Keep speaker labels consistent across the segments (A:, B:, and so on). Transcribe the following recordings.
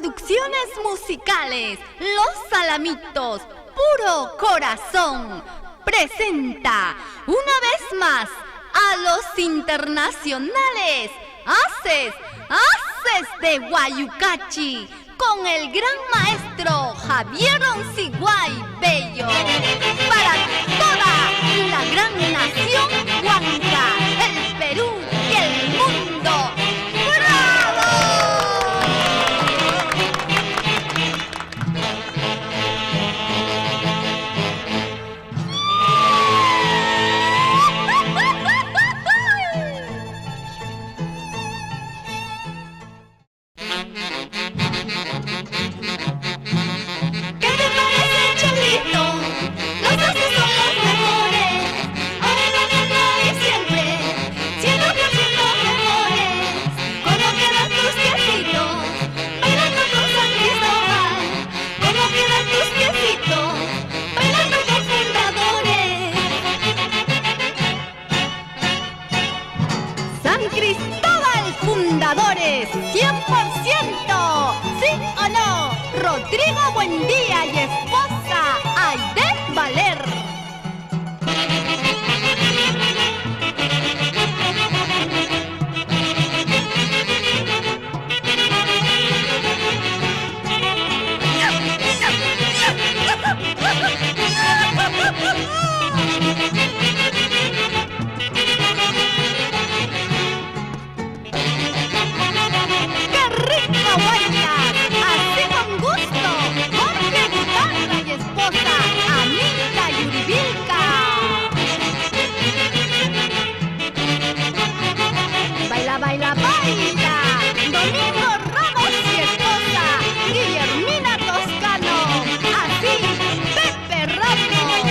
A: Producciones musicales Los Alamitos, Puro Corazón, presenta una vez más a los internacionales Haces de Guayucachi, con el gran maestro Javier Onciguay Bello, para toda la gran nación huanca, el Perú y el mundo. ¡Bravo! ¿Qué te parece, Cholito? Los haces son los mejores, ahora y siempre, 100% mejores. ¿Cómo quedan tus piecitos? Bailando con San Cristóbal. ¿Cómo quedan tus piecitos? Bailando con fundadores. San Cristóbal Fundadores, 100%. ¿Sí o no? Rodrigo Buendía y esposa Aide Valer. ¡Qué rico bailas! Así con gusto. Jorge Guitarra y esposa Anita Yuribilca. Baila, baila, baila. Domingo Ramos y esposa Guillermina Toscano. Así, Pepe Ramos.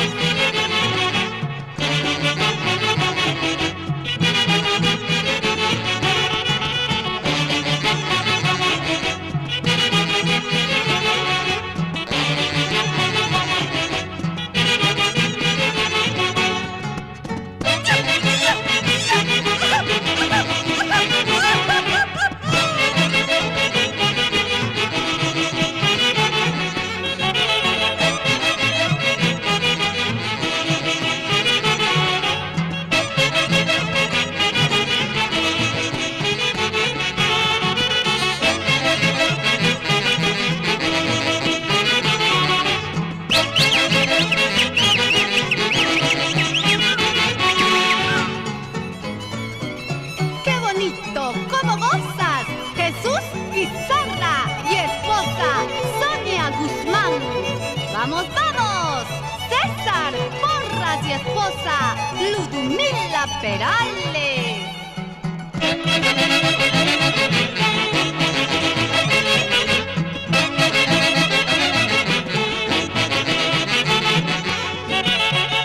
A: ¡Qué bonito! ¿Cómo gozas? Jesús Pizarra y esposa Sonia Guzmán. ¡Vamos, vamos! César Porras y esposa Ludmila Perales.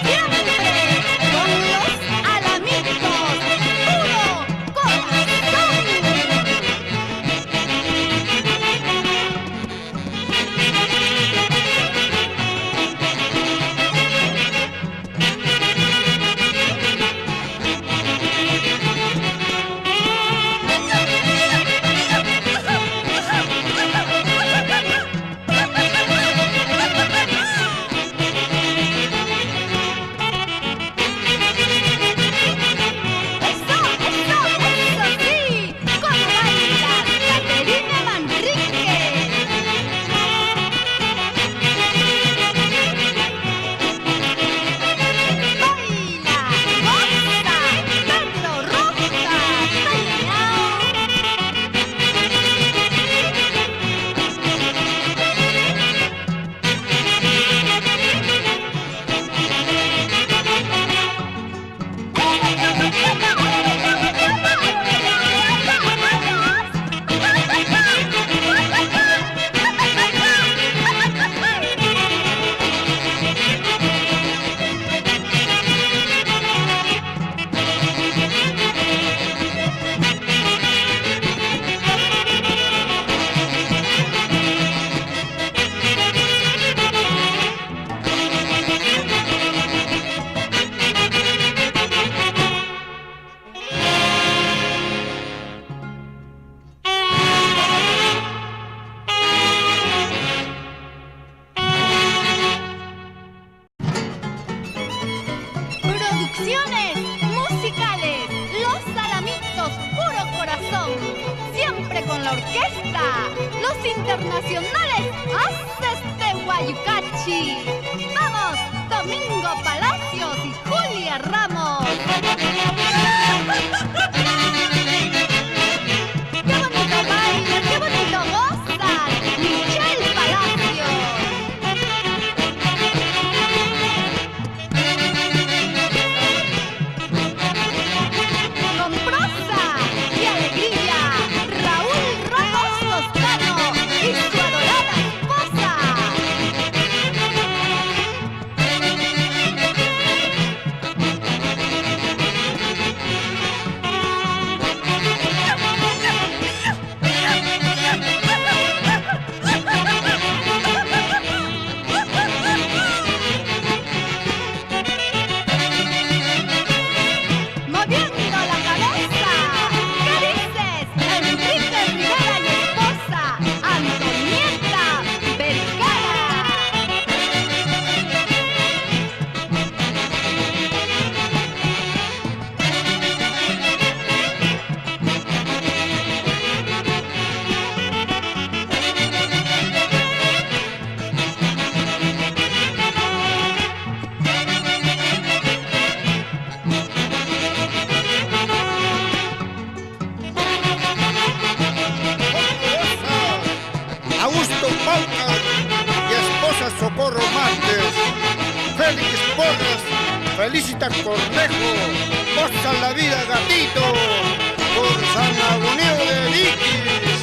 A: Siempre con los Alamitos, puro corazón. los internacionales Haces de Guayucachi. ¡Vamos! Domingo Palacios y Julia Ramos. ¡Qué bonito baile! ¡Qué bonito gozan! Michelle Palacios. Con prosa y alegría, Raúl Ramos Toscano y su adorada esposa. Moviendo la cabeza, ¿qué dices? Enrique Rivera y esposa, Antonieta Vergara.
B: Augusto Pauca y esposa Socorro Márquez, Félix Porras, Felicita Cornejo, goza la vida gatito, por San Agonio de Viquis.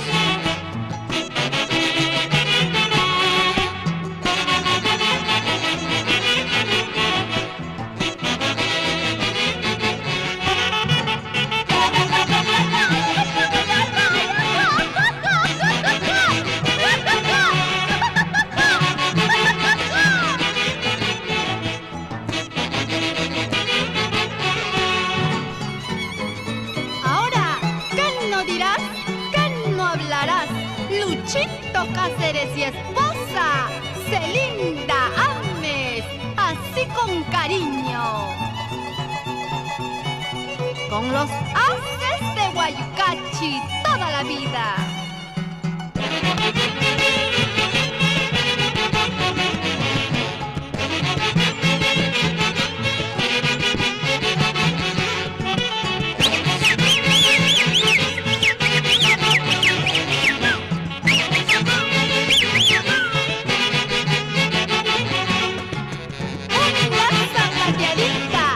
A: Ahora, ¿qué no dirás? ¿Qué no hablarás? Luchito Cáceres y esposa, Celinda Ames, así con cariño. Con los Haces de Guayucachi toda la vida. Una zapallerita,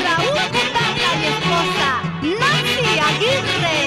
A: Raúl Butaca y esposa, Nancy Aguirre.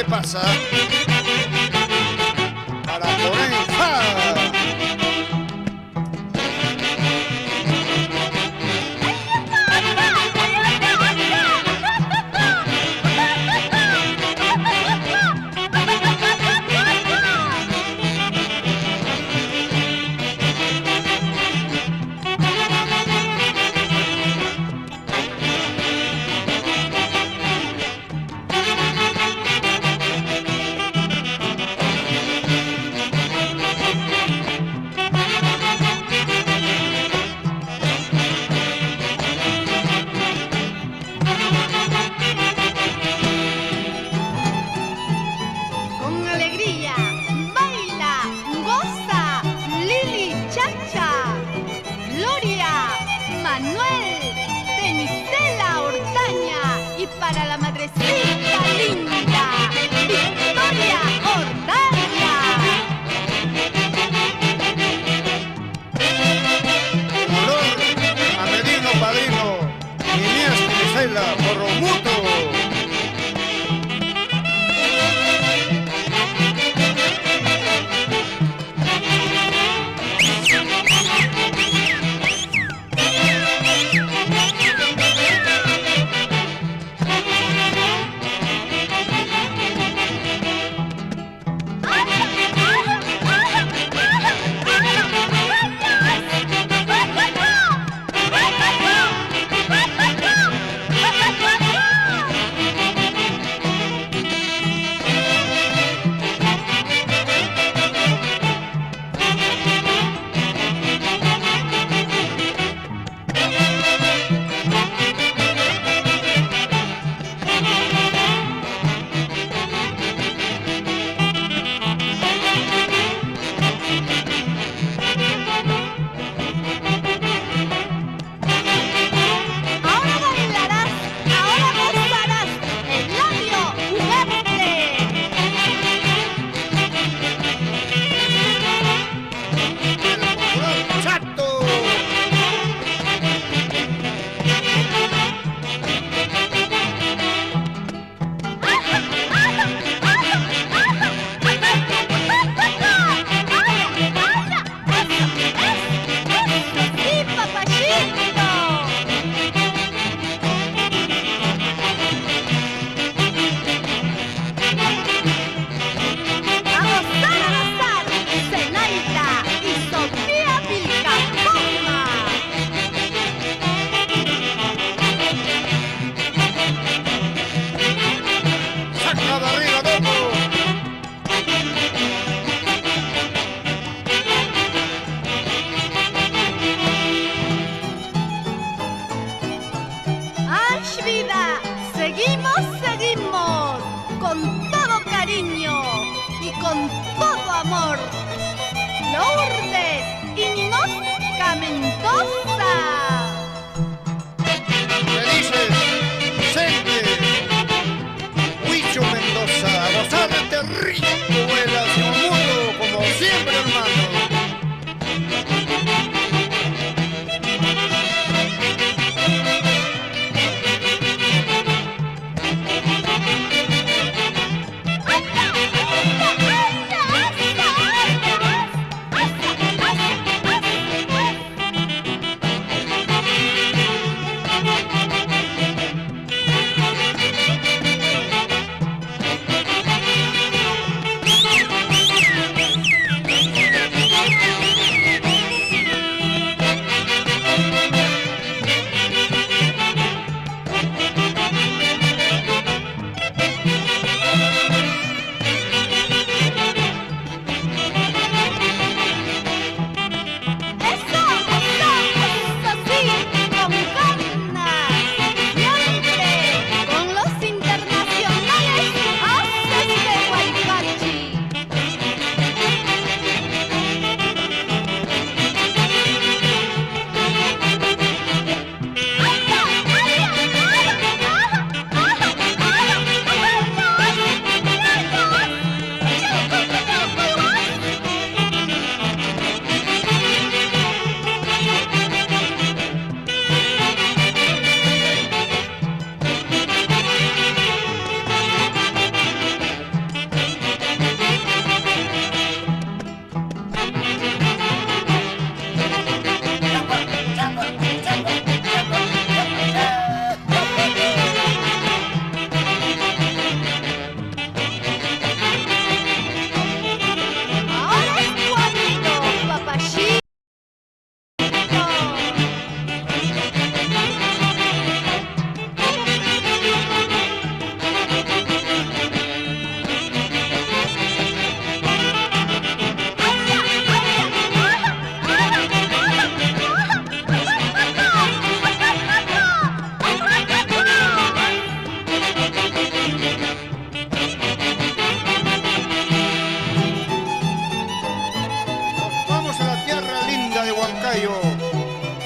B: ¿qué pasa? Para poner en fa.
A: Para la madrecita linda, Victoria Ortaya.
B: Honor a Medino Padrino, Inés Gisela Borromuto.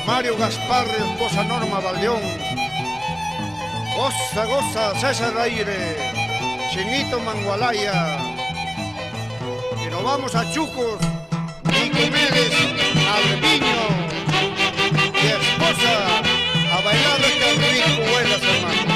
B: Mario Gaspar, esposa Norma Valdeón. Goza, goza, César Aire, Chinito Mangualaya. Y nos vamos a Chucos, Nicomedes, Alviño y esposa a bailar que rico buenas, hermanos.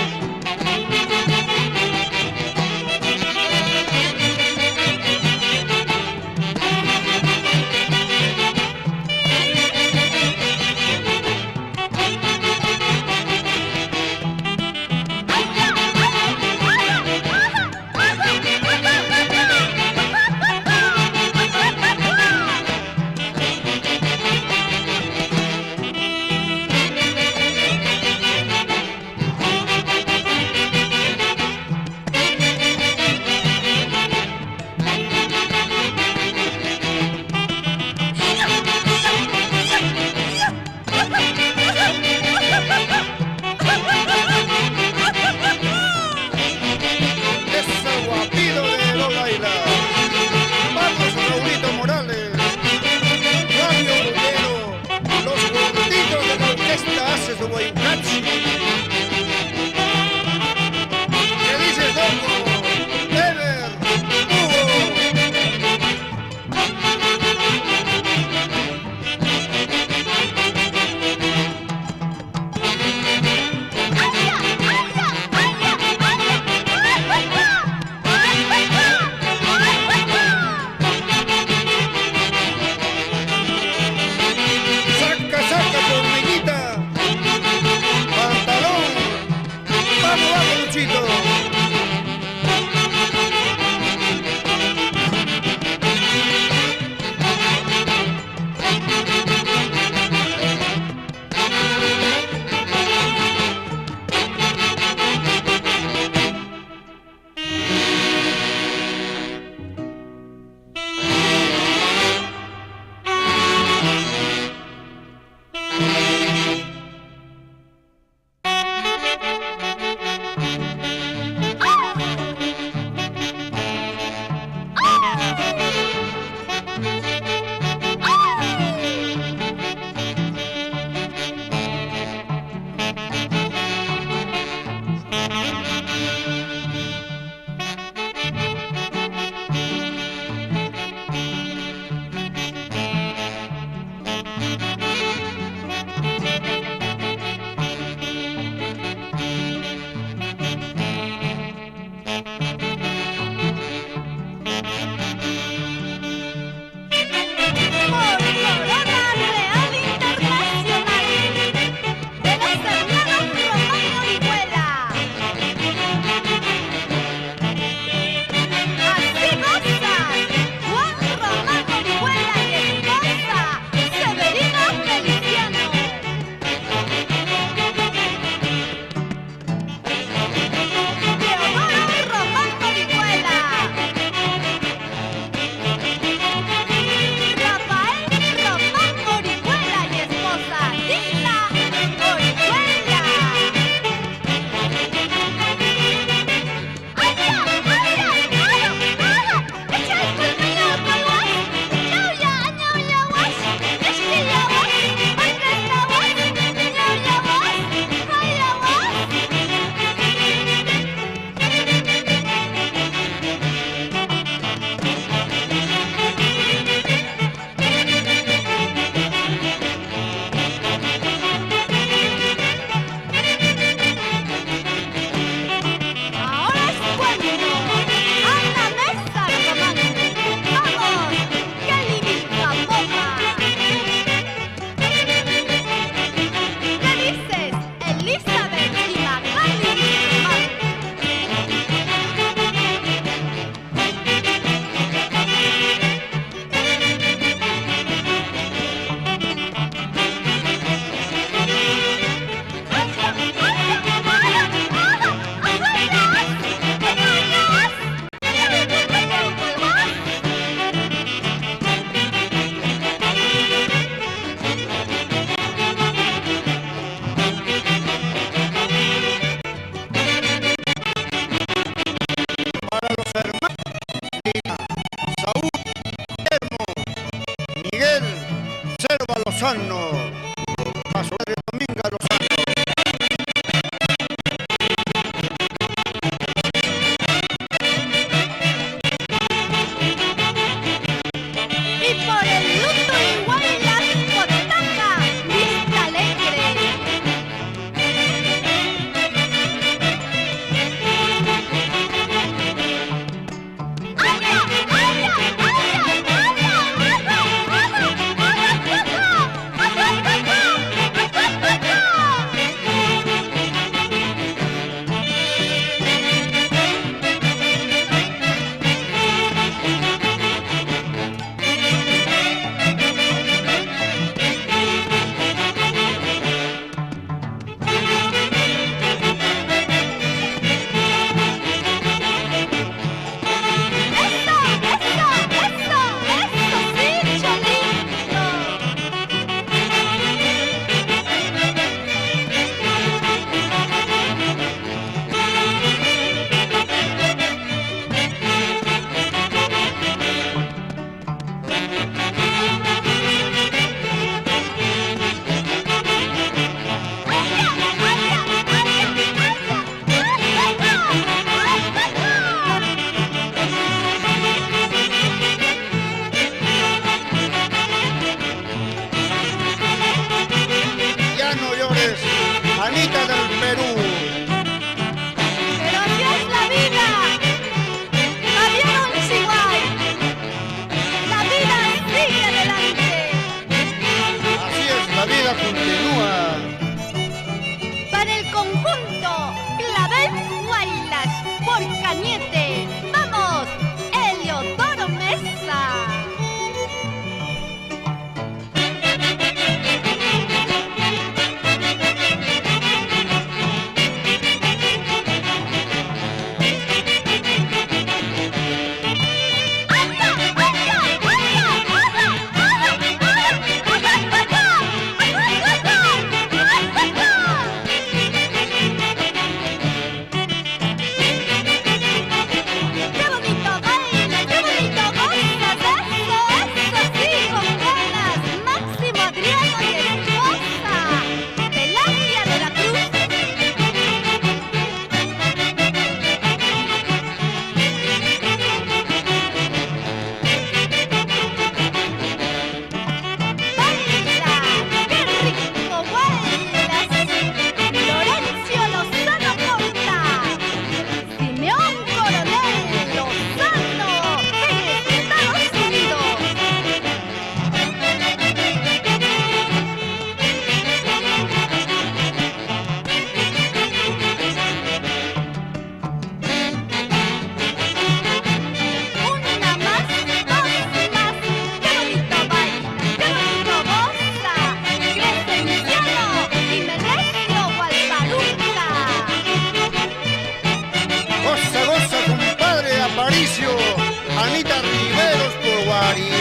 B: arriberos por Guari.